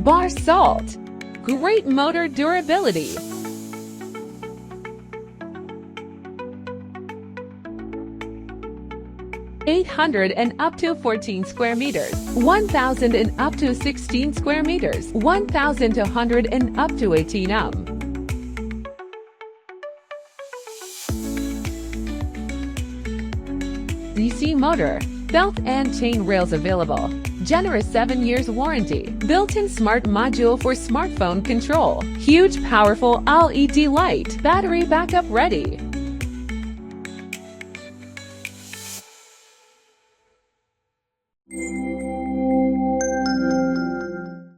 BASALT. Great motor durability. 800 and up to 14 square meters, 1,000 and up to 16 square meters, 1,200 and up to 18 DC motor, belt and chain rails available. Generous 7 years warranty. Built-in smart module for smartphone control. Huge powerful LED light. Battery backup ready.